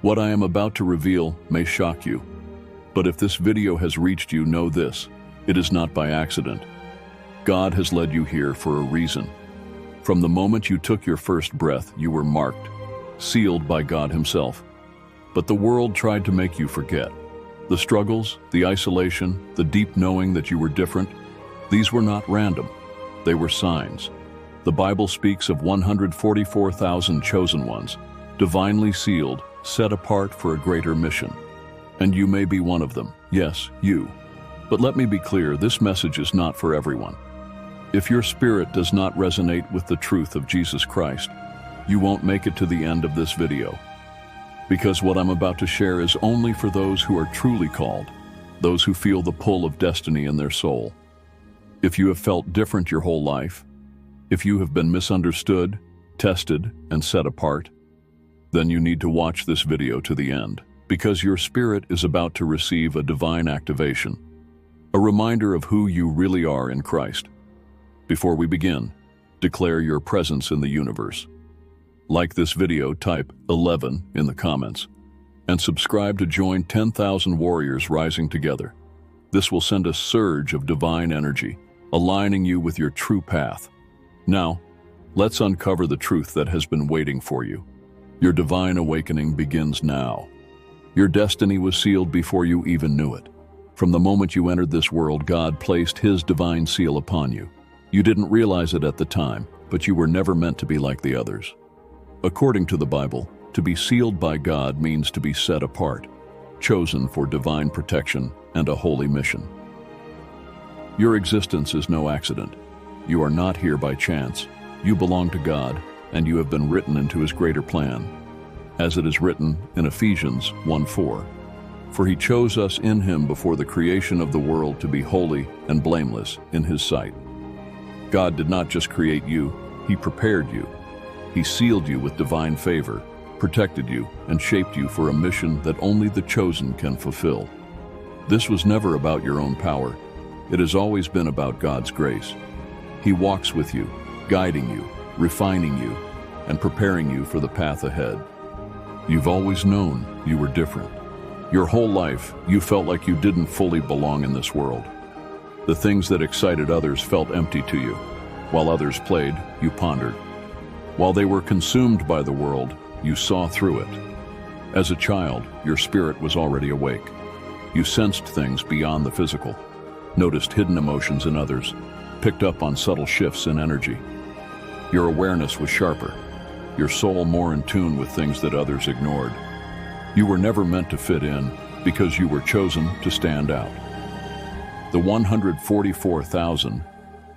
What I am about to reveal may shock you, but if this video has reached you, know this: it is not by accident. God has led you here for a reason. From the moment you took your first breath, you were marked, sealed by God Himself. But the world tried to make you forget. The struggles, the isolation, the deep knowing that you were different, these were not random. They were signs. The Bible speaks of 144,000 chosen ones, divinely sealed, set apart for a greater mission. And you may be one of them. Yes, you. But let me be clear, this message is not for everyone. If your spirit does not resonate with the truth of Jesus Christ, you won't make it to the end of this video. Because what I'm about to share is only for those who are truly called, those who feel the pull of destiny in their soul. If you have felt different your whole life, if you have been misunderstood, tested, and set apart, then you need to watch this video to the end, because your spirit is about to receive a divine activation, a reminder of who you really are in Christ. Before we begin, declare your presence in the universe. Like this video, type 11 in the comments, and subscribe to join 10,000 warriors rising together. This will send a surge of divine energy, aligning you with your true path. Now, let's uncover the truth that has been waiting for you. Your divine awakening begins now. Your destiny was sealed before you even knew it. From the moment you entered this world, God placed His divine seal upon you. You didn't realize it at the time, but you were never meant to be like the others. According to the Bible, to be sealed by God means to be set apart, chosen for divine protection and a holy mission. Your existence is no accident. You are not here by chance. You belong to God, and you have been written into His greater plan. As it is written in Ephesians 1:4, "For He chose us in Him before the creation of the world to be holy and blameless in His sight." God did not just create you, He prepared you. He sealed you with divine favor, protected you, and shaped you for a mission that only the chosen can fulfill. This was never about your own power. It has always been about God's grace. He walks with you, guiding you, refining you, and preparing you for the path ahead. You've always known you were different. Your whole life, you felt like you didn't fully belong in this world. The things that excited others felt empty to you. While others played, you pondered. While they were consumed by the world, you saw through it. As a child, your spirit was already awake. You sensed things beyond the physical, noticed hidden emotions in others, picked up on subtle shifts in energy. Your awareness was sharper, your soul more in tune with things that others ignored. You were never meant to fit in because you were chosen to stand out. The 144,000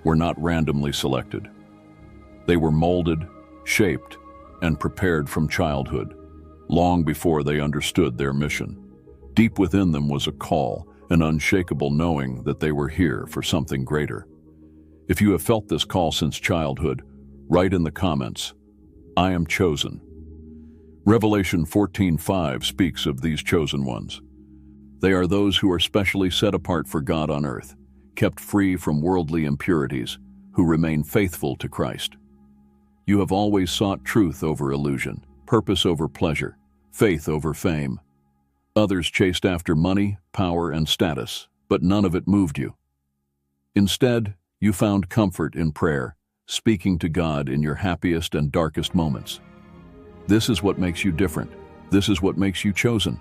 were not randomly selected. They were molded, shaped, and prepared from childhood, long before they understood their mission. Deep within them was a call, an unshakable knowing that they were here for something greater. If you have felt this call since childhood, write in the comments, "I am chosen." Revelation 14:5 speaks of these chosen ones. They are those who are specially set apart for God on earth, kept free from worldly impurities, who remain faithful to Christ. You have always sought truth over illusion, purpose over pleasure, faith over fame. Others chased after money, power, and status, but none of it moved you. Instead, you found comfort in prayer, speaking to God in your happiest and darkest moments. This is what makes you different. This is what makes you chosen.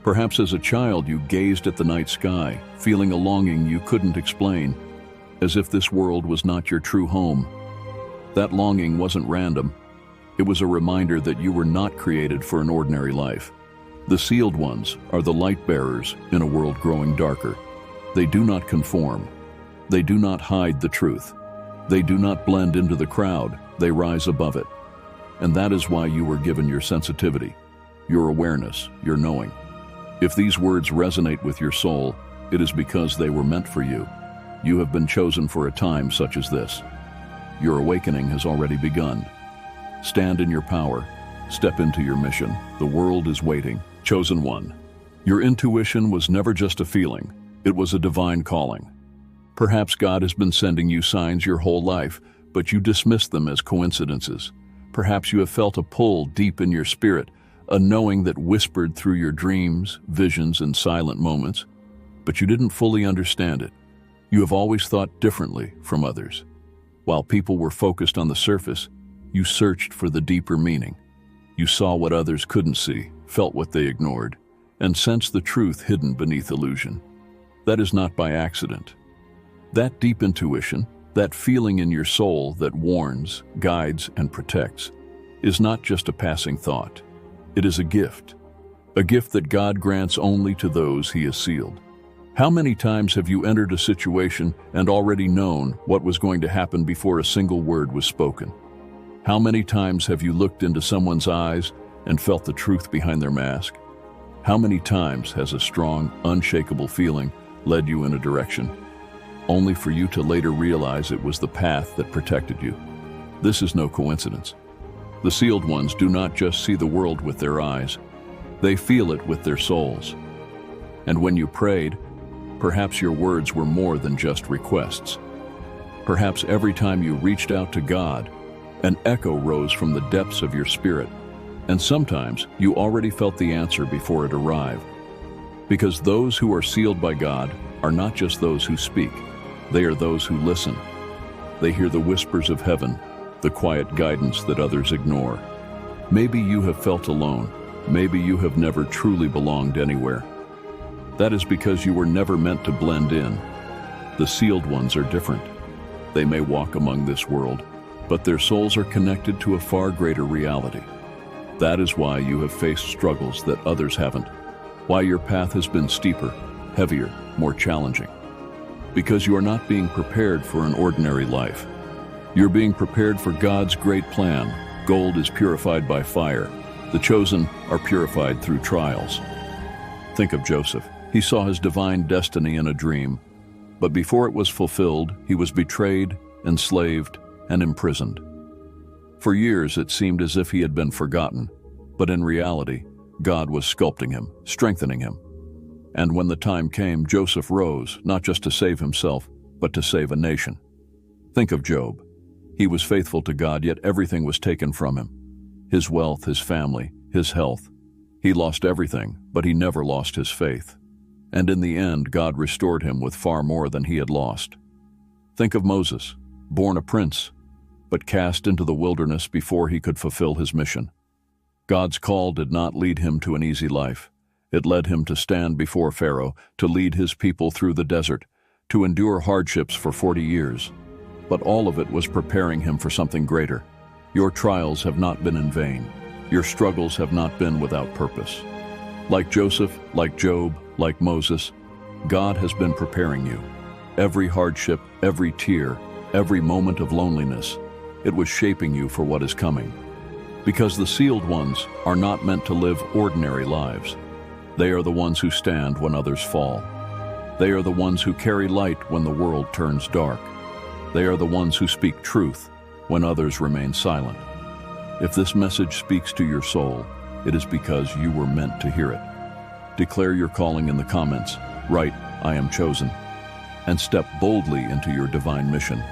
Perhaps as a child you gazed at the night sky, feeling a longing you couldn't explain, as if this world was not your true home. That longing wasn't random. It was a reminder that you were not created for an ordinary life. The sealed ones are the light bearers in a world growing darker. They do not conform. They do not hide the truth. They do not blend into the crowd. They rise above it. And that is why you were given your sensitivity, your awareness, your knowing. If these words resonate with your soul, it is because they were meant for you. You have been chosen for a time such as this. Your awakening has already begun. Stand in your power. Step into your mission. The world is waiting. Chosen one. Your intuition was never just a feeling. It was a divine calling. Perhaps God has been sending you signs your whole life, but you dismissed them as coincidences. Perhaps you have felt a pull deep in your spirit, a knowing that whispered through your dreams, visions, and silent moments, but you didn't fully understand it. You have always thought differently from others. While people were focused on the surface, you searched for the deeper meaning. You saw what others couldn't see, felt what they ignored, and sensed the truth hidden beneath illusion. That is not by accident. That deep intuition, that feeling in your soul that warns, guides, and protects, is not just a passing thought. It is a gift that God grants only to those He has sealed. How many times have you entered a situation and already known what was going to happen before a single word was spoken? How many times have you looked into someone's eyes and felt the truth behind their mask? How many times has a strong, unshakable feeling led you in a direction, only for you to later realize it was the path that protected you? This is no coincidence. The sealed ones do not just see the world with their eyes, they feel it with their souls. And when you prayed, perhaps your words were more than just requests. Perhaps every time you reached out to God, an echo rose from the depths of your spirit, and sometimes you already felt the answer before it arrived. Because those who are sealed by God are not just those who speak, they are those who listen. They hear the whispers of heaven, the quiet guidance that others ignore. Maybe you have felt alone. Maybe you have never truly belonged anywhere. That is because you were never meant to blend in. The sealed ones are different. They may walk among this world, but their souls are connected to a far greater reality. That is why you have faced struggles that others haven't, why your path has been steeper, heavier, more challenging. Because you are not being prepared for an ordinary life. You're being prepared for God's great plan. Gold is purified by fire. The chosen are purified through trials. Think of Joseph. He saw his divine destiny in a dream, but before it was fulfilled, he was betrayed, enslaved, and imprisoned. For years, it seemed as if he had been forgotten, but in reality, God was sculpting him, strengthening him. And when the time came, Joseph rose, not just to save himself, but to save a nation. Think of Job. He was faithful to God, yet everything was taken from him. His wealth, his family, his health. He lost everything, but he never lost his faith. And in the end, God restored him with far more than he had lost. Think of Moses, born a prince, but cast into the wilderness before he could fulfill his mission. God's call did not lead him to an easy life. It led him to stand before Pharaoh, to lead his people through the desert, to endure hardships for 40 years. But all of it was preparing him for something greater. Your trials have not been in vain. Your struggles have not been without purpose. Like Joseph, like Job, like Moses, God has been preparing you. Every hardship, every tear, every moment of loneliness, it was shaping you for what is coming. Because the sealed ones are not meant to live ordinary lives. They are the ones who stand when others fall. They are the ones who carry light when the world turns dark. They are the ones who speak truth when others remain silent. If this message speaks to your soul, it is because you were meant to hear it. Declare your calling in the comments. Write, "I am chosen," and step boldly into your divine mission,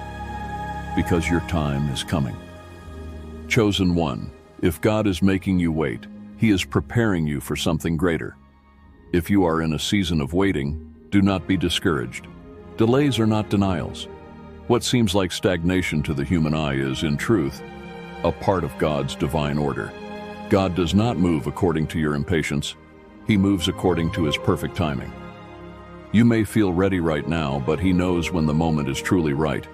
because your time is coming. Chosen one, if God is making you wait, He is preparing you for something greater. If you are in a season of waiting, do not be discouraged. Delays are not denials. What seems like stagnation to the human eye is, in truth, a part of God's divine order. God does not move according to your impatience. He moves according to His perfect timing. You may feel ready right now, but He knows when the moment is truly right.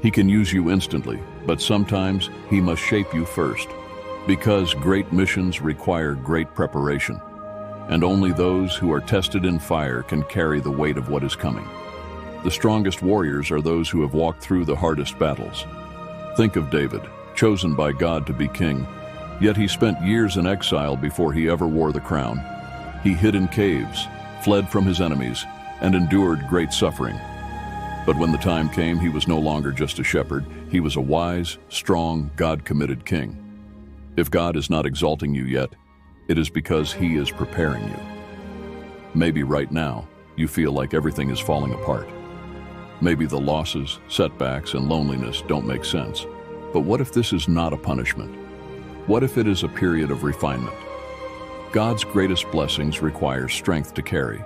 He can use you instantly, but sometimes He must shape you first, because great missions require great preparation, and only those who are tested in fire can carry the weight of what is coming. The strongest warriors are those who have walked through the hardest battles. Think of David, chosen by God to be king, yet he spent years in exile before he ever wore the crown. He hid in caves, fled from his enemies, and endured great suffering. But when the time came, he was no longer just a shepherd. He was a wise, strong, God-committed king. If God is not exalting you yet, it is because He is preparing you. Maybe right now, you feel like everything is falling apart. Maybe the losses, setbacks, and loneliness don't make sense. But what if this is not a punishment? What if it is a period of refinement? God's greatest blessings require strength to carry.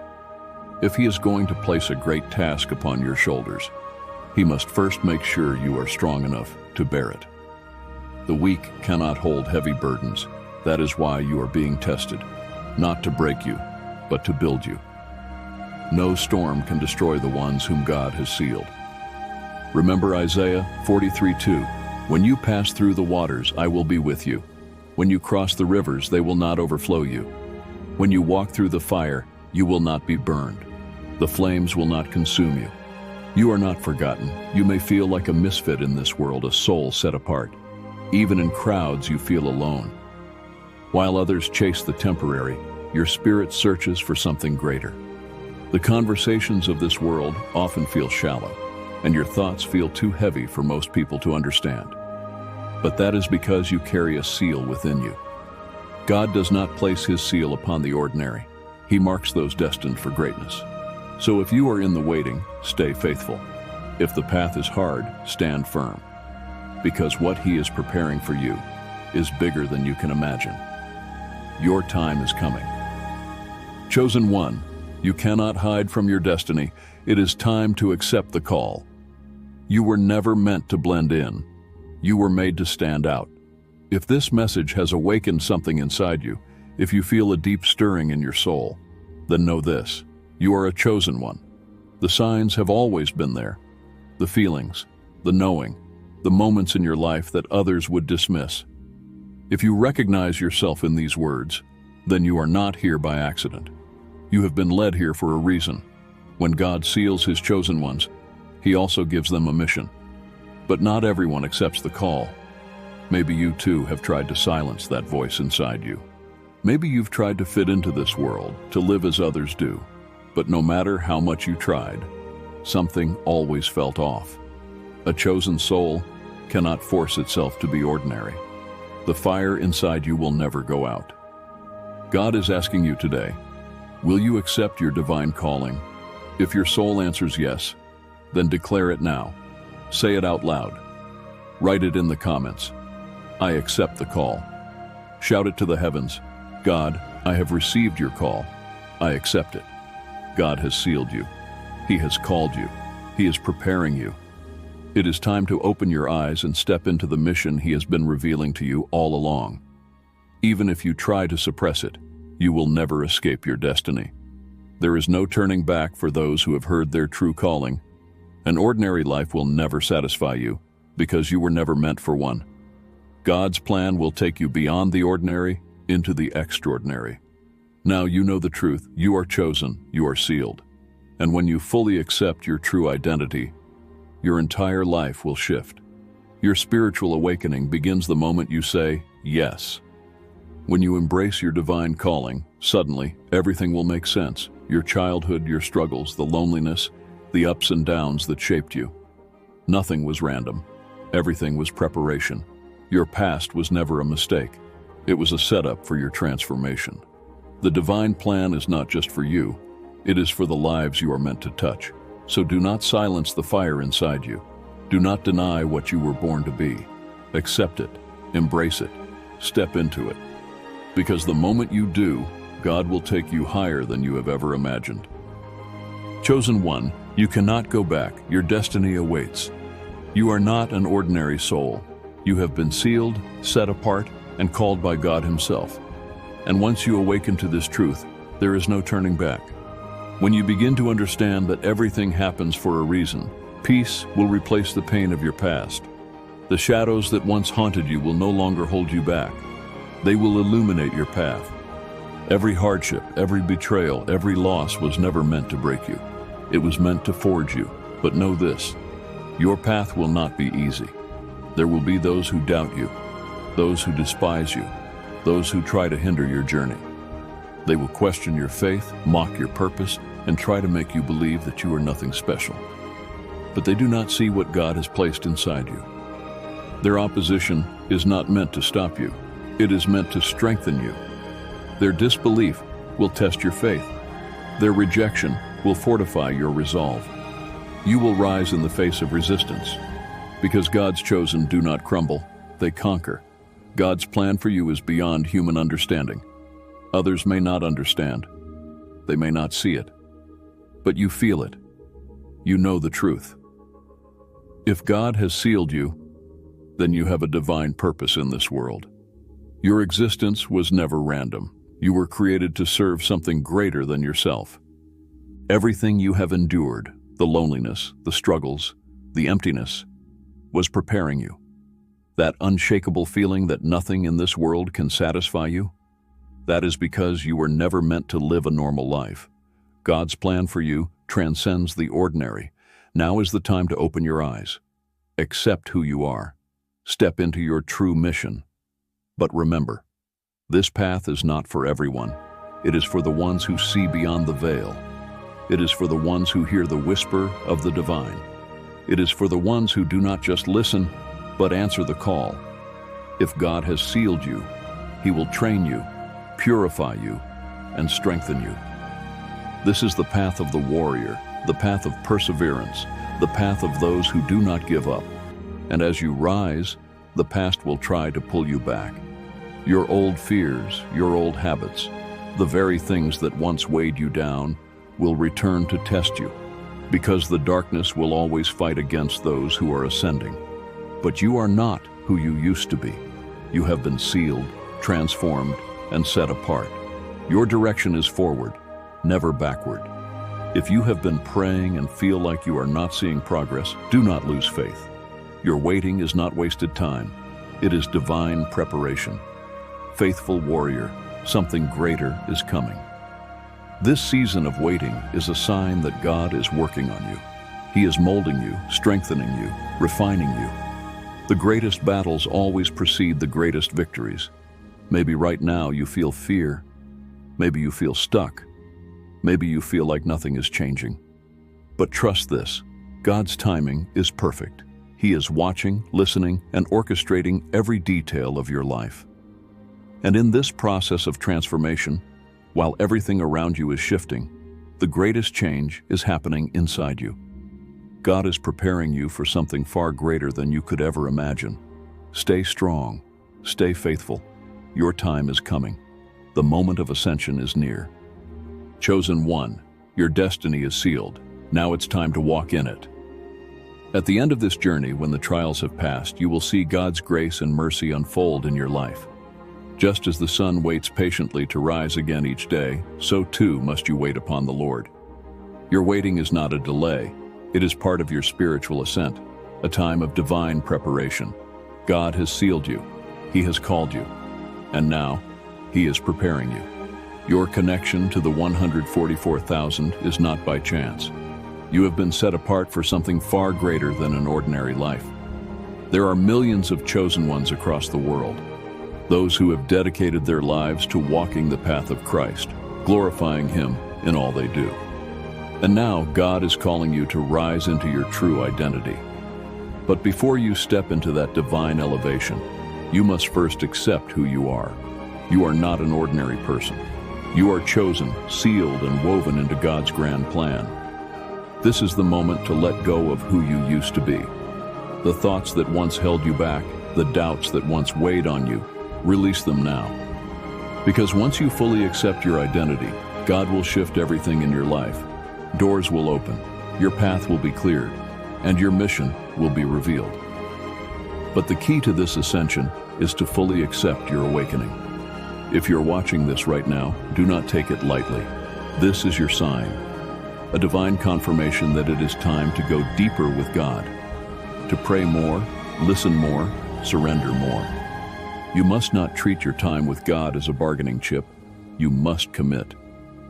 If He is going to place a great task upon your shoulders, He must first make sure you are strong enough to bear it. The weak cannot hold heavy burdens. That is why you are being tested, not to break you, but to build you. No storm can destroy the ones whom God has sealed. Remember Isaiah 43:2, "When you pass through the waters, I will be with you. When you cross the rivers, they will not overflow you. When you walk through the fire, you will not be burned. The flames will not consume you." You are not forgotten. You may feel like a misfit in this world, a soul set apart. Even in crowds, you feel alone. While others chase the temporary, your spirit searches for something greater. The conversations of this world often feel shallow, and your thoughts feel too heavy for most people to understand. But that is because you carry a seal within you. God does not place His seal upon the ordinary. He marks those destined for greatness. So if you are in the waiting, stay faithful. If the path is hard, stand firm. Because what He is preparing for you is bigger than you can imagine. Your time is coming. Chosen one, you cannot hide from your destiny. It is time to accept the call. You were never meant to blend in. You were made to stand out. If this message has awakened something inside you, if you feel a deep stirring in your soul, then know this: you are a chosen one. The signs have always been there. The feelings, the knowing, the moments in your life that others would dismiss. If you recognize yourself in these words, then you are not here by accident. You have been led here for a reason. When God seals His chosen ones, He also gives them a mission. But not everyone accepts the call. Maybe you too have tried to silence that voice inside you. Maybe you've tried to fit into this world, to live as others do. But no matter how much you tried, something always felt off. A chosen soul cannot force itself to be ordinary. The fire inside you will never go out. God is asking you today, will you accept your divine calling? If your soul answers yes, then declare it now. Say it out loud. Write it in the comments. I accept the call. Shout it to the heavens. God, I have received your call. I accept it. God has sealed you. He has called you. He is preparing you. It is time to open your eyes and step into the mission He has been revealing to you all along. Even if you try to suppress it, you will never escape your destiny. There is no turning back for those who have heard their true calling. An ordinary life will never satisfy you, because you were never meant for one. God's plan will take you beyond the ordinary into the extraordinary. Now you know the truth. You are chosen. You are sealed. And when you fully accept your true identity, your entire life will shift. Your spiritual awakening begins the moment you say, yes. When you embrace your divine calling, suddenly everything will make sense. Your childhood, your struggles, the loneliness, the ups and downs that shaped you. Nothing was random. Everything was preparation. Your past was never a mistake. It was a setup for your transformation. The divine plan is not just for you. It is for the lives you are meant to touch. So do not silence the fire inside you. Do not deny what you were born to be. Accept it. Embrace it. Step into it. Because the moment you do, God will take you higher than you have ever imagined. Chosen one, you cannot go back. Your destiny awaits. You are not an ordinary soul. You have been sealed, set apart, and called by God Himself. And once you awaken to this truth, there is no turning back. When you begin to understand that everything happens for a reason, peace will replace the pain of your past. The shadows that once haunted you will no longer hold you back. They will illuminate your path. Every hardship, every betrayal, every loss was never meant to break you. It was meant to forge you. But know this, your path will not be easy. There will be those who doubt you, those who despise you, those who try to hinder your journey. They will question your faith, mock your purpose, and try to make you believe that you are nothing special. But they do not see what God has placed inside you. Their opposition is not meant to stop you. It is meant to strengthen you. Their disbelief will test your faith. Their rejection will fortify your resolve. You will rise in the face of resistance. Because God's chosen do not crumble, they conquer. God's plan for you is beyond human understanding. Others may not understand. They may not see it. But you feel it. You know the truth. If God has sealed you, then you have a divine purpose in this world. Your existence was never random. You were created to serve something greater than yourself. Everything you have endured, the loneliness, the struggles, the emptiness, was preparing you. That unshakable feeling that nothing in this world can satisfy you, that is because you were never meant to live a normal life. God's plan for you transcends the ordinary. Now is the time to open your eyes. Accept who you are. Step into your true mission. But remember, this path is not for everyone. It is for the ones who see beyond the veil. It is for the ones who hear the whisper of the divine. It is for the ones who do not just listen, but answer the call. If God has sealed you, He will train you, purify you, and strengthen you. This is the path of the warrior, the path of perseverance, the path of those who do not give up. And as you rise, the past will try to pull you back. Your old fears, your old habits, the very things that once weighed you down, will return to test you, because the darkness will always fight against those who are ascending. But you are not who you used to be. You have been sealed, transformed, and set apart. Your direction is forward, never backward. If you have been praying and feel like you are not seeing progress, do not lose faith. Your waiting is not wasted time. It is divine preparation. Faithful warrior, something greater is coming. This season of waiting is a sign that God is working on you. He is molding you, strengthening you, refining you. The greatest battles always precede the greatest victories. Maybe right now you feel fear. Maybe you feel stuck. Maybe you feel like nothing is changing. But trust this, God's timing is perfect. He is watching, listening, and orchestrating every detail of your life. And in this process of transformation, while everything around you is shifting, the greatest change is happening inside you. God is preparing you for something far greater than you could ever imagine. Stay strong. Stay faithful. Your time is coming. The moment of ascension is near. Chosen one, your destiny is sealed. Now it's time to walk in it. At the end of this journey, when the trials have passed, you will see God's grace and mercy unfold in your life. Just as the sun waits patiently to rise again each day, so too must you wait upon the Lord. Your waiting is not a delay. It is part of your spiritual ascent, a time of divine preparation. God has sealed you. He has called you. And now, He is preparing you. Your connection to the 144,000 is not by chance. You have been set apart for something far greater than an ordinary life. There are millions of chosen ones across the world, those who have dedicated their lives to walking the path of Christ, glorifying Him in all they do. And now God is calling you to rise into your true identity. But before you step into that divine elevation, you must first accept who you are. You are not an ordinary person. You are chosen, sealed, and woven into God's grand plan. This is the moment to let go of who you used to be. The thoughts that once held you back, the doubts that once weighed on you, release them now. Because once you fully accept your identity, God will shift everything in your life. Doors will open, your path will be cleared, and your mission will be revealed. But the key to this ascension is to fully accept your awakening. If you're watching this right now, do not take it lightly. This is your sign, a divine confirmation that it is time to go deeper with God, to pray more, listen more, surrender more. You must not treat your time with God as a bargaining chip. You must commit,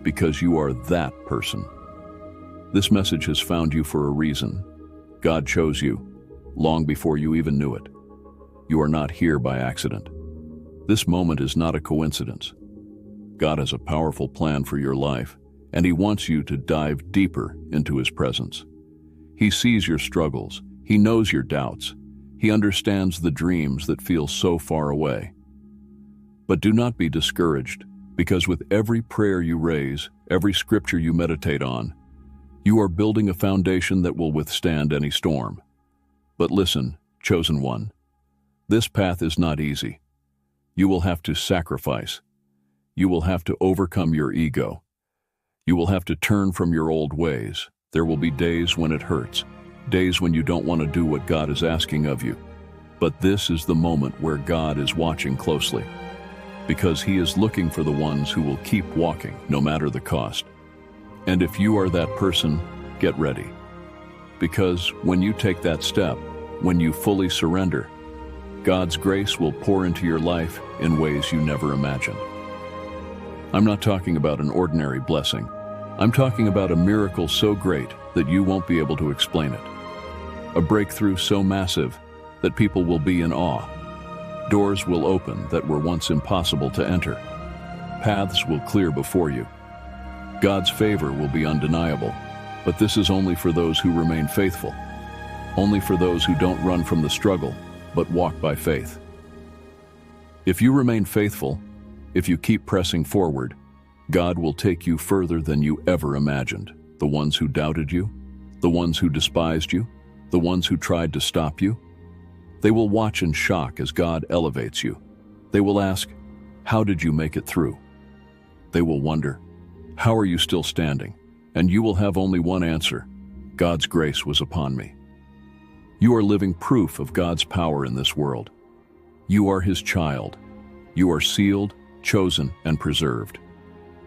because you are that person. This message has found you for a reason. God chose you, long before you even knew it. You are not here by accident. This moment is not a coincidence. God has a powerful plan for your life, and He wants you to dive deeper into His presence. He sees your struggles. He knows your doubts. He understands the dreams that feel so far away. But do not be discouraged, because with every prayer you raise, every scripture you meditate on, you are building a foundation that will withstand any storm. But listen, chosen one, this path is not easy. You will have to sacrifice. you will have to overcome your ego. You will have to turn from your old ways. There will be days when it hurts, days when you don't want to do what God is asking of you. But this is the moment where God is watching closely, because He is looking for the ones who will keep walking, no matter the cost. And if you are that person, get ready. Because when you take that step, when you fully surrender, God's grace will pour into your life in ways you never imagined. I'm not talking about an ordinary blessing. I'm talking about a miracle so great that you won't be able to explain it. A breakthrough so massive that people will be in awe. Doors will open that were once impossible to enter. Paths will clear before you. God's favor will be undeniable, but this is only for those who remain faithful. Only for those who don't run from the struggle, but walk by faith. If you remain faithful, if you keep pressing forward, God will take you further than you ever imagined. The ones who doubted you, the ones who despised you, the ones who tried to stop you, they will watch in shock as God elevates you. They will ask, "How did you make it through?" They will wonder, "How are you still standing?" And you will have only one answer: God's grace was upon me. You are living proof of God's power in this world. You are His child. You are sealed, chosen, and preserved.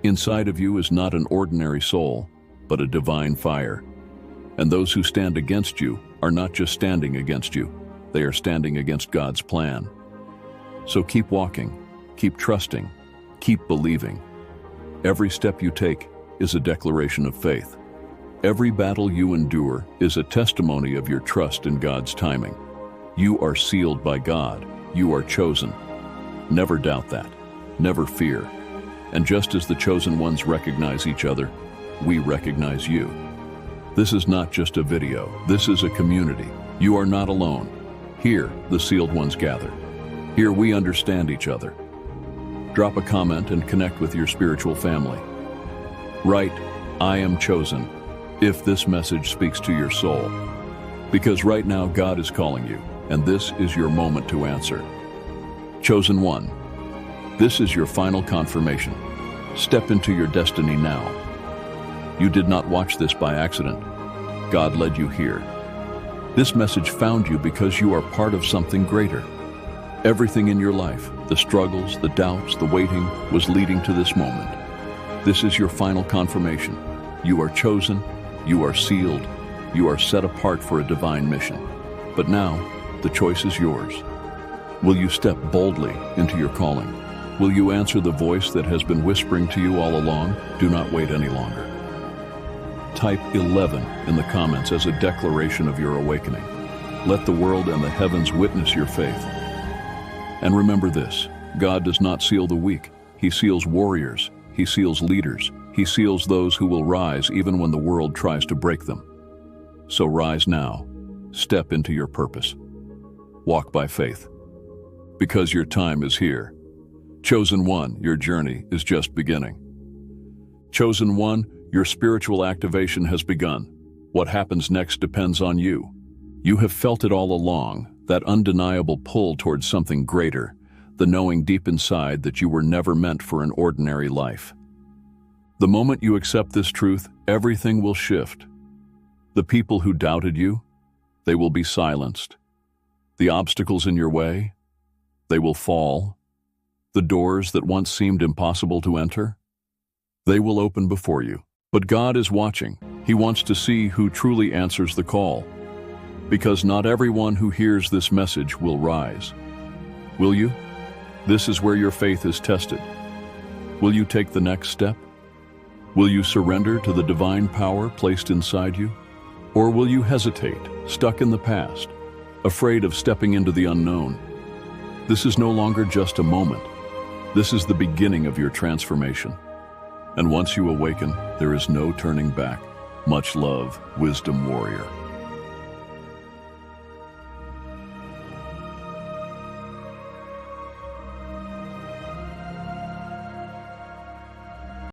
Inside of you is not an ordinary soul, but a divine fire. And those who stand against you are not just standing against you, they are standing against God's plan. So keep walking, keep trusting, keep believing. Every step you take is a declaration of faith. Every battle you endure is a testimony of your trust in God's timing. You are sealed by God. You are chosen. Never doubt that. Never fear. And just as the chosen ones recognize each other, we recognize you. This is not just a video. This is a community. You are not alone. Here, the sealed ones gather. Here we understand each other. Drop a comment and connect with your spiritual family. Write, "I am chosen," if this message speaks to your soul. Because right now God is calling you, and this is your moment to answer. Chosen one, this is your final confirmation. Step into your destiny now. You did not watch this by accident. God led you here. This message found you because you are part of something greater. Everything in your life, the struggles, the doubts, the waiting, was leading to this moment. This is your final confirmation. You are chosen, you are sealed, you are set apart for a divine mission. But now, the choice is yours. Will you step boldly into your calling? Will you answer the voice that has been whispering to you all along? Do not wait any longer. Type 11 in the comments as a declaration of your awakening. Let the world and the heavens witness your faith. And remember this, God does not seal the weak. He seals warriors. He seals leaders. He seals those who will rise even when the world tries to break them. So rise now. Step into your purpose. Walk by faith. Because your time is here. Chosen one, your journey is just beginning. Chosen one, your spiritual activation has begun. What happens next depends on you. You have felt it all along, that undeniable pull towards something greater, the knowing deep inside that you were never meant for an ordinary life. The moment you accept this truth, everything will shift. The people who doubted you, they will be silenced. The obstacles in your way, they will fall. The doors that once seemed impossible to enter, they will open before you. But God is watching. He wants to see who truly answers the call. Because not everyone who hears this message will rise. Will you? This is where your faith is tested. Will you take the next step? Will you surrender to the divine power placed inside you? Or will you hesitate, stuck in the past, afraid of stepping into the unknown? This is no longer just a moment. This is the beginning of your transformation. And once you awaken, there is no turning back. Much love, Wisdom Warrior.